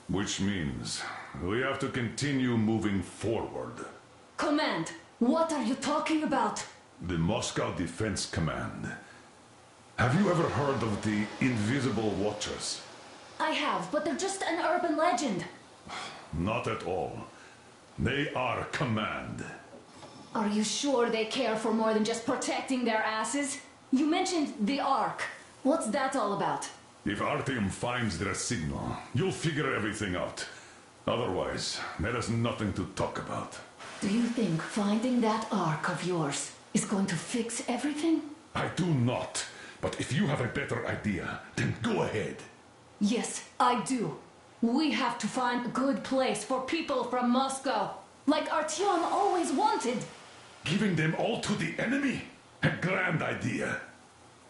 Which means we have to continue moving forward. Command, what are you talking about? The Moscow Defense Command. Have you ever heard of the Invisible Watchers? I have, but they're just an urban legend. Not at all. They are command. Are you sure they care for more than just protecting their asses? You mentioned the Ark. What's that all about? If Artyom finds their signal, you'll figure everything out. Otherwise, there is nothing to talk about. Do you think finding that Ark of yours is going to fix everything? I do not. But if you have a better idea, then go ahead. Yes, I do. We have to find a good place for people from Moscow, like Artyom always wanted. Giving them all to the enemy? A grand idea.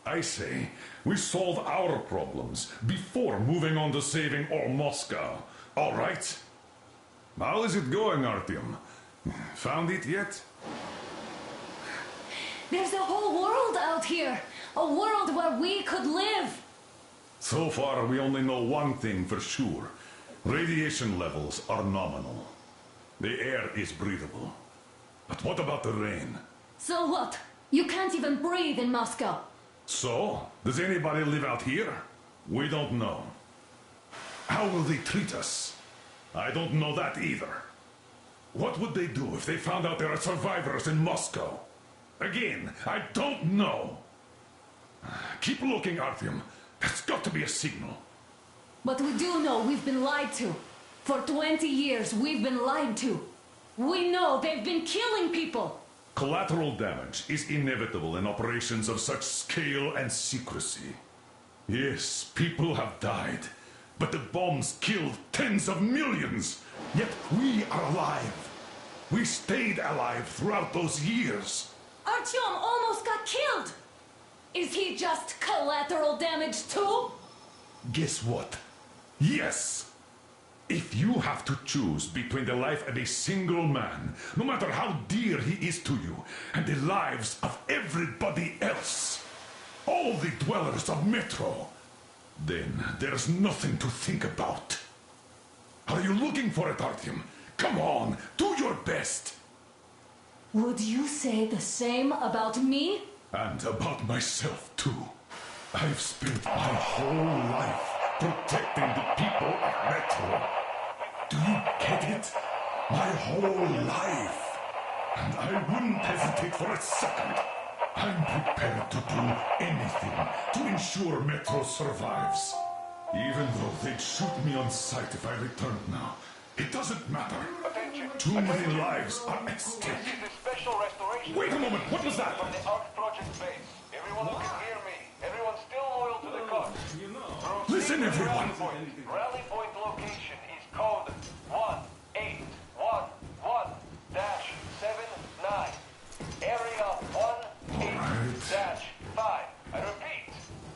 I say, we solve our problems before moving on to saving all Moscow. All right? How is it going, Artyom? Found it yet? There's a whole world out here. A world where we could live. So far, we only know one thing for sure. Radiation levels are nominal. The air is breathable. But what about the rain? So what? You can't even breathe in Moscow. So? Does anybody live out here? We don't know. How will they treat us? I don't know that either. What would they do if they found out there are survivors in Moscow? Again, I don't know. Keep looking, Artyom. There's got to be a signal. But we do know we've been lied to. For 20 years, we've been lied to. We know they've been killing people. Collateral damage is inevitable in operations of such scale and secrecy. Yes, people have died, but the bombs killed tens of millions. Yet we are alive. We stayed alive throughout those years. Artyom almost got killed. Is he just collateral damage too? Guess what? Yes! If you have to choose between the life of a single man, no matter how dear he is to you, and the lives of everybody else, all the dwellers of Metro, then there's nothing to think about. Are you looking for it, Artyom? Come on, do your best! Would you say the same about me? And about myself, too. I've spent my whole life protecting the people of Metro. Do you get it? My whole life. And I wouldn't hesitate for a second. I'm prepared to do anything to ensure Metro survives. Even though they'd shoot me on sight if I returned now. It doesn't matter. Too many lives are at stake. Wait a moment, what was that? From the Ark Project base. Everyone who can hear me. Everyone's still loyal to the cause. Listen, everyone. Rally point location is code 1811-79. Area 18-5. I repeat.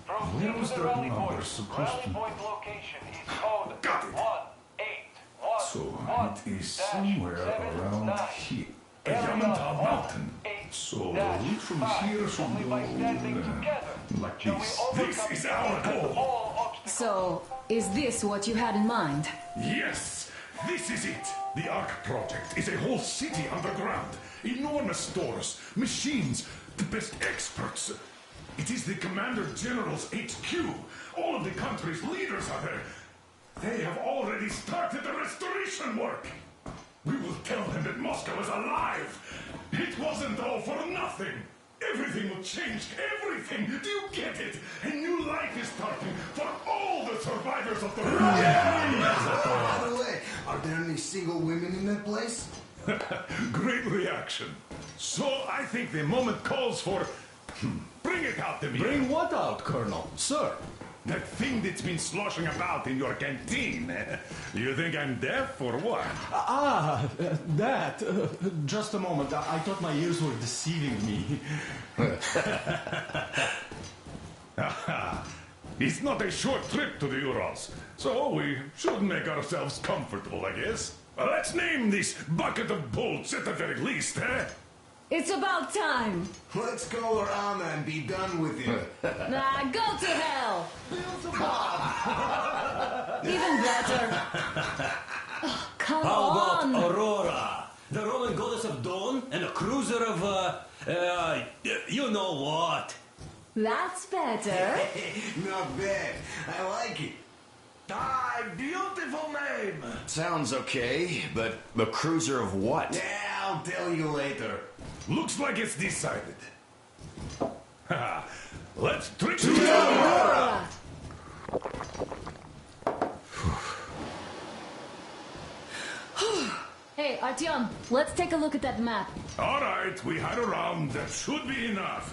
Proceed to the rally point. Rally point location is code Got it. 1811-79. So it is somewhere around here. A Yamantau mountain. So the route from here should go like this. This is our goal. So, is this what you had in mind? Yes, this is it. The Ark Project is a whole city underground. Enormous stores, machines, the best experts. It is the Commander General's HQ. All of the country's leaders are there. They have already started the restoration work. We will tell them that Moscow is alive. It wasn't all for nothing. Everything will change. Everything. Do you get it? A new life is starting for all the survivors of the war. By the way, are there any single women in that place? Great reaction. So I think the moment calls for... Bring it out to me. Bring what out, Colonel? Sir? That thing that's been sloshing about in your canteen. You think I'm deaf or what? That. Just a moment. I thought my ears were deceiving me. It's not a short trip to the Urals, so we should make ourselves comfortable, I guess. Let's name this bucket of bolts at the very least, eh? It's about time. Let's call her Anna and be done with it. Nah, go to hell. Even better. Oh, come How on. about Aurora? The Roman goddess of dawn and a cruiser of, you know what? That's better. Not bad. I like it. Ah, beautiful name. Sounds okay, but the cruiser of what? Yeah, I'll tell you later. Looks like it's decided. Let's drink to Aurora. Hey, Artyom, let's take a look at that map. All right, we had a round. That should be enough.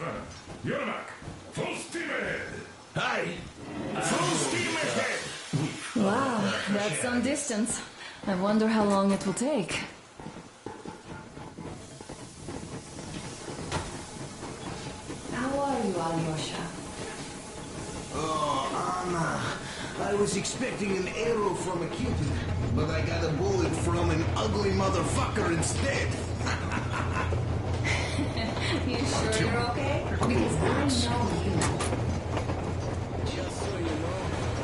Yermak, full steam ahead. Hi. Full steam ahead. Wow, that's some distance. I wonder how long it will take. How are you, Alyosha? Oh, Anna. I was expecting an arrow from a Cupid, but I got a bullet from an ugly motherfucker instead. You sure you're okay? Because I know you. Just so you know,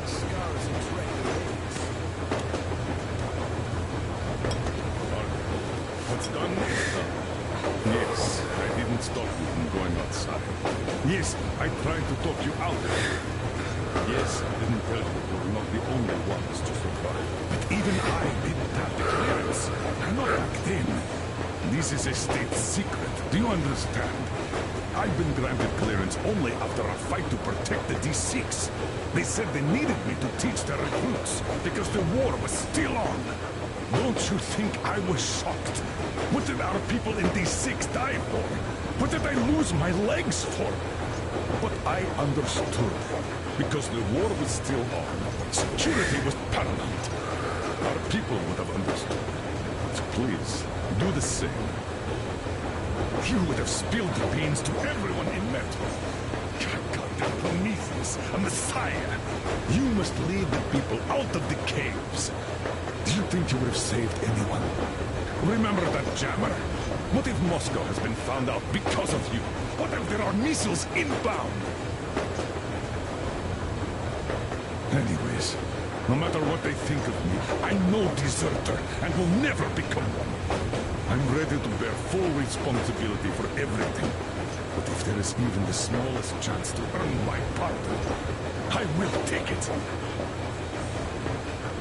scars and What's done is done. Yes, I didn't stop you from going outside. Yes, I tried to talk you out of it. Yes, I didn't tell you you were not the only ones to survive. But even I didn't have the clearance. Not back then. This is a state secret. Do you understand? I've been granted clearance only after a fight to protect the D6. They said they needed me to teach their recruits because the war was still on. Don't you think I was shocked? What did our people in D6 die for? What did I lose my legs for? But I understood. Because the war was still on. Security was paramount. Our people would have understood. So please, do the same. You would have spilled the beans to everyone in Metro. Goddamn Prometheus, a messiah. You must lead the people out of the caves. Do you think you would have saved anyone? Remember that jammer? What if Moscow has been found out because of you? What if there are missiles inbound? Anyways, no matter what they think of me, I'm no deserter and will never become one. I'm ready to bear full responsibility for everything. But if there is even the smallest chance to earn my pardon, I will take it.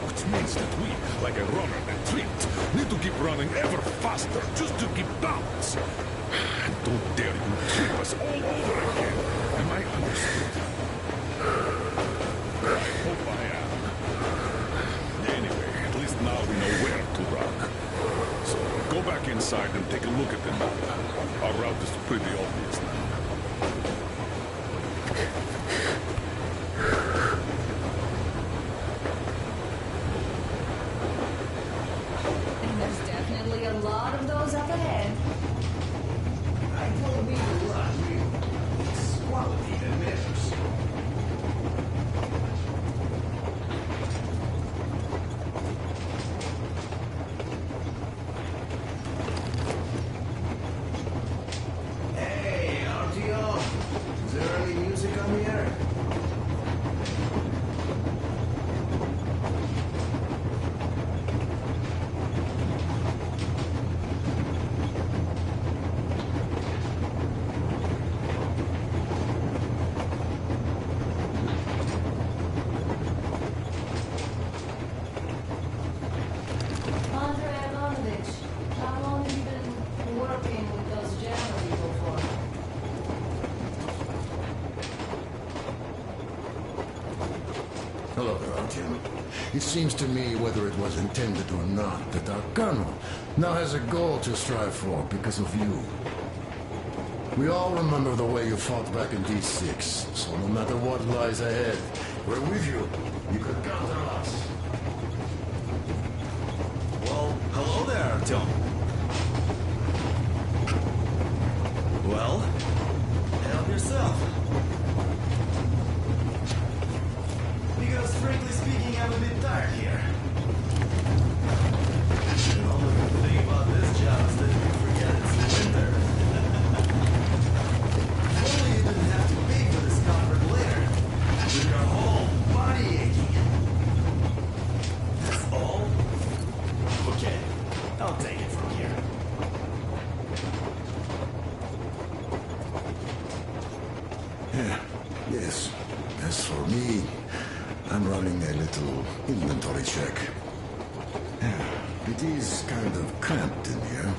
Which means that we, like a runner that tripped, need to keep running ever faster just to keep balance. And don't dare you trip us all over again. Am I understood? I hope I am. Anyway, at least now we know where to run. So go back inside and take a look at the map. Our route is pretty obvious now. And there's definitely a lot of those up ahead. I told me a lot, you. It's quality that matters. Hey, RTO. Is there any music on the air? Andrei Ivanovich, how long have you been working with those jammer people for? Hello there, Artyom. It seems to me, whether it was intended or not, that our colonel now has a goal to strive for because of you. We all remember the way you fought back in D6, so no matter what lies ahead, we're with you. You can count on us. Well, hello there, Artyom. Well, help yourself. Because frankly speaking, I'm a bit tired here. The only good thing about this job is that you forget it's winter. If only you didn't have to pay for this comfort later. With your whole body aching. inventory check. It is kind of cramped in here.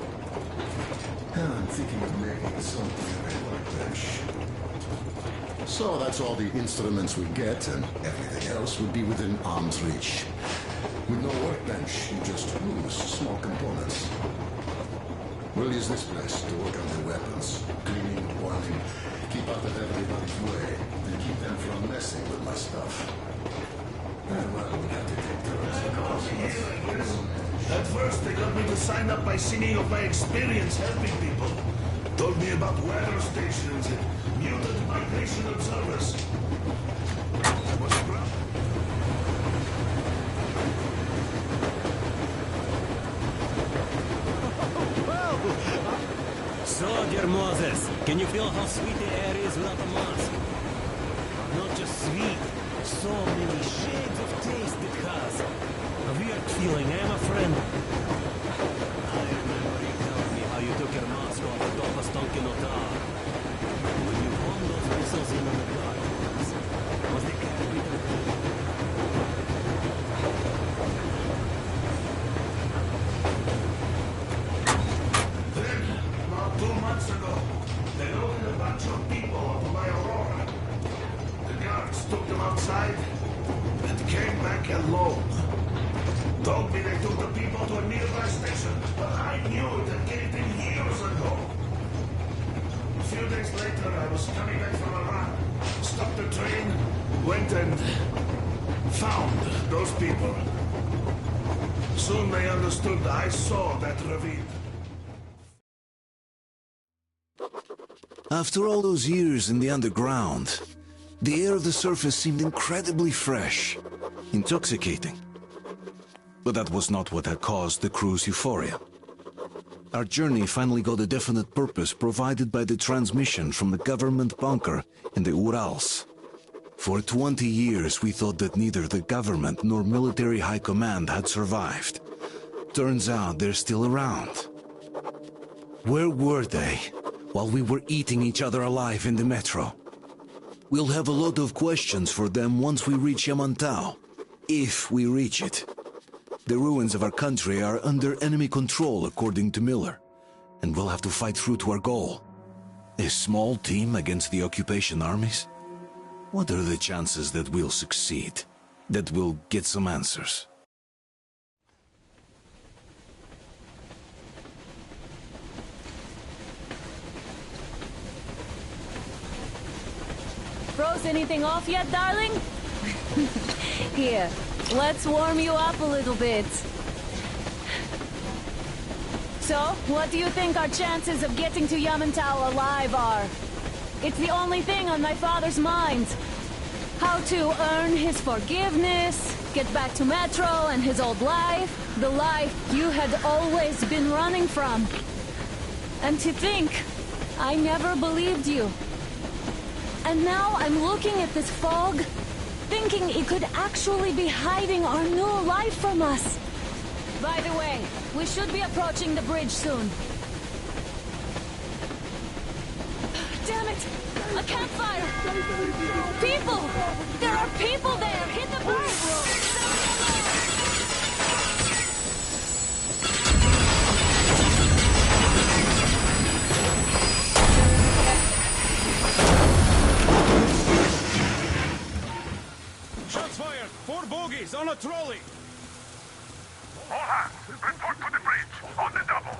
I'm thinking of making something of a workbench. So that's all the instruments we get, and everything else would be within arm's reach. With no workbench, you just lose small components. We'll use this place to work on the weapons. Cleaning, oiling, keep out of everybody's way, and keep them from messing with my stuff. Well, we have to take turns to cause At first, they got me to sign up by singing of my experience helping people. Told me about weather stations and mutant migration observers. I was proud. So, dear Moses, can you feel how sweet the air is without a mask? Not just sweet, so many shades of taste it has. A weird feeling, eh, my friend? I remember you telling me how you took your mask off at Dopa Stonkinota. When you found those missiles in on the dark, was the cat bitter? Then, about 2 months ago, they loaded a bunch of people onto my Aurora. The guards took them outside and came back alone. Told me they took the people to a nearby station, but I knew it had caved in years ago. A few days later, I was coming back from a run, stopped the train, went and found those people. Soon they understood I saw that ravine. After all those years in the underground, the air of the surface seemed incredibly fresh, intoxicating. But that was not what had caused the crew's euphoria. Our journey finally got a definite purpose provided by the transmission from the government bunker in the Urals. For 20 years we thought that neither the government nor military high command had survived. Turns out they're still around. Where were they while we were eating each other alive in the metro? We'll have a lot of questions for them once we reach Yamantau, if we reach it. The ruins of our country are under enemy control, according to Miller, and we'll have to fight through to our goal. A small team against the occupation armies? What are the chances that we'll succeed? That we'll get some answers? Froze anything off yet, darling? Here, let's warm you up a little bit. So, what do you think our chances of getting to Yamantau alive are? It's the only thing on my father's mind. How to earn his forgiveness, get back to Metro and his old life, the life you had always been running from. And to think, I never believed you. And now I'm looking at this fog, thinking it could actually be hiding our new life from us. By the way, we should be approaching the bridge soon. Damn it! A campfire! People! There are people there! Hit the bridge! Shots fired! 4 bogies on a trolley! All hands, report to the bridge, on the double.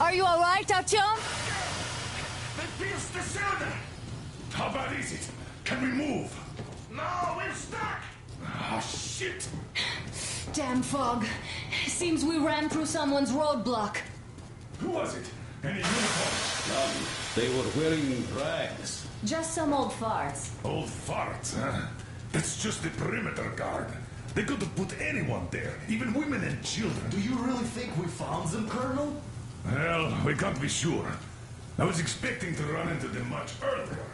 Are you alright, Artyom? They pierced the cylinder! How bad is it? Can we move? No, we're stuck! Ah, shit. Damn fog. Seems we ran through someone's roadblock. Who was it? Any uniform? They were wearing rags. Just some old farts. Old farts, huh? That's just the perimeter guard. They could have put anyone there, even women and children. Do you really think we found them, Colonel? Well, we can't be sure. I was expecting to run into them much earlier.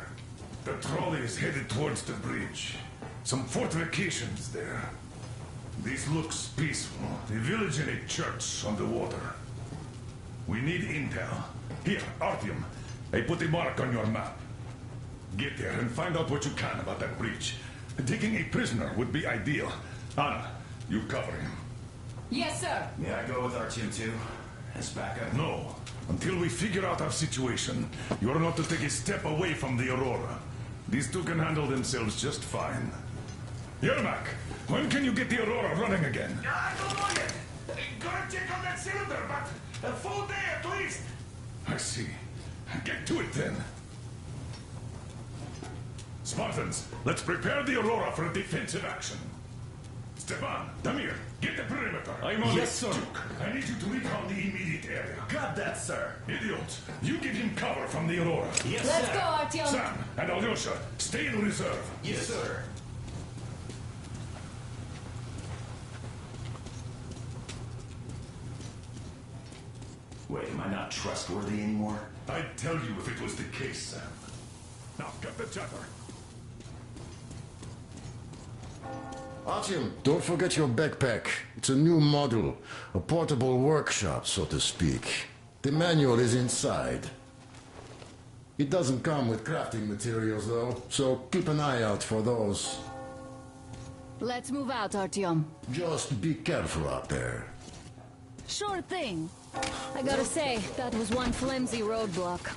The trolley is headed towards the bridge. Some fortifications there. This looks peaceful. A village and a church on the water. We need intel. Here, Artyom, I put a mark on your map. Get there and find out what you can about that bridge. Taking a prisoner would be ideal. Anna, you cover him. Yes, sir. May I go with R2 too? As backup? No. Until we figure out our situation, you are not to take a step away from the Aurora. These two can handle themselves just fine. Yermak, when can you get the Aurora running again? I don't know yet. Gotta check on that cylinder, but a full day at least. I see. Get to it then. Spartans, let's prepare the Aurora for a defensive action. Stepan, Damir, get the perimeter. I'm on Yes, it. sir. Duke, I need you to recon the immediate area. Got that, sir. Idiot, you give him cover from the Aurora. Yes, Let's sir. go, Artyom. Sam and Alyosha, stay in reserve. Yes, sir. Wait, am I not trustworthy anymore? I'd tell you if it was the case, Sam. Now, cut the chatter. Artyom, don't forget your backpack. It's a new model. A portable workshop, so to speak. The manual is inside. It doesn't come with crafting materials, though, so keep an eye out for those. Let's move out, Artyom. Just be careful out there. Sure thing. I gotta say, that was one flimsy roadblock.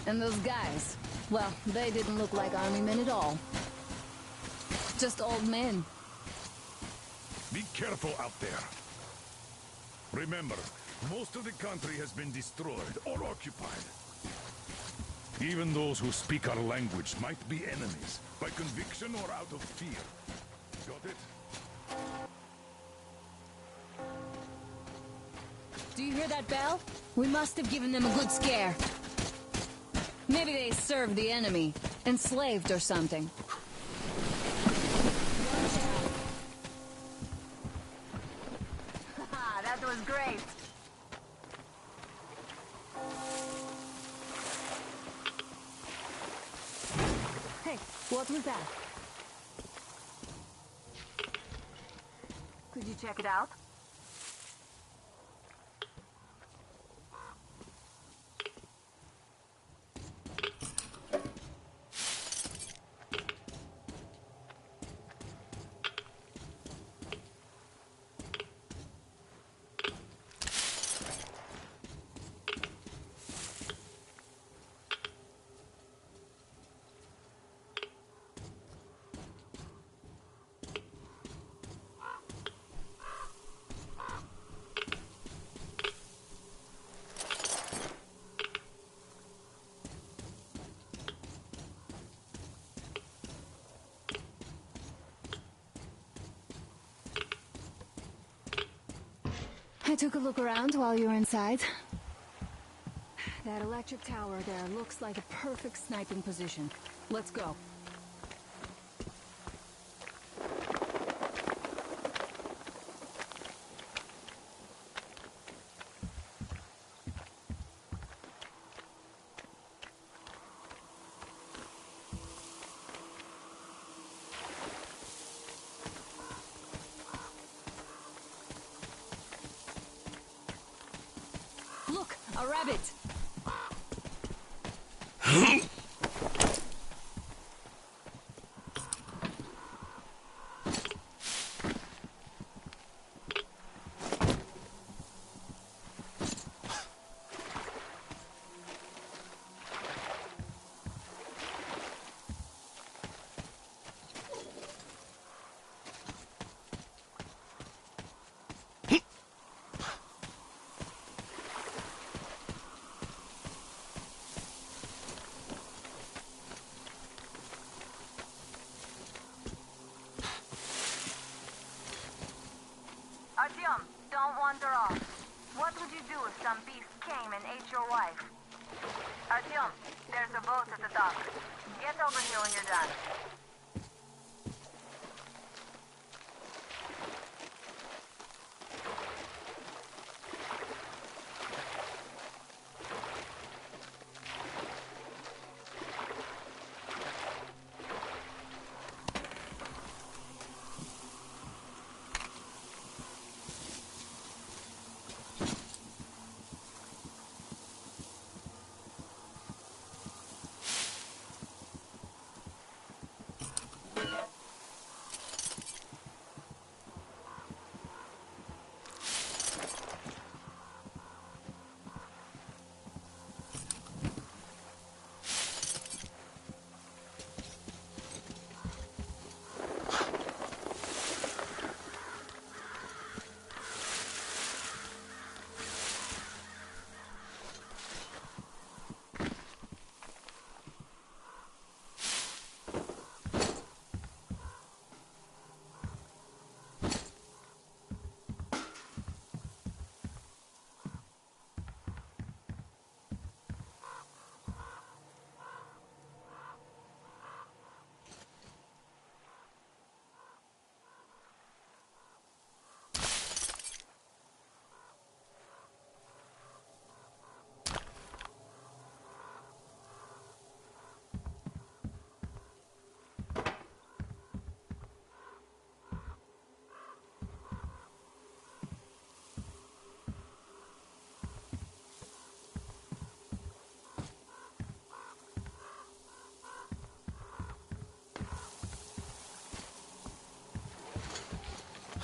And those guys, well, they didn't look like army men at all. Just old men. Be careful out there. Remember, most of the country has been destroyed or occupied. Even those who speak our language might be enemies, by conviction or out of fear. Got it? Do you hear that bell? We must have given them a good scare. Maybe they served the enemy, enslaved or something. Haha, that was great. Hey, what was that? Could you check it out? I took a look around while you were inside. That electric tower there looks like a perfect sniping position. Let's go. Look, a rabbit! Artyom, don't wander off. What would you do if some beast came and ate your wife? Artyom, there's a boat at the dock. Get over here when you're done.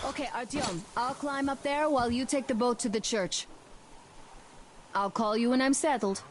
Okay, Artyom, I'll climb up there while you take the boat to the church. I'll call you when I'm settled.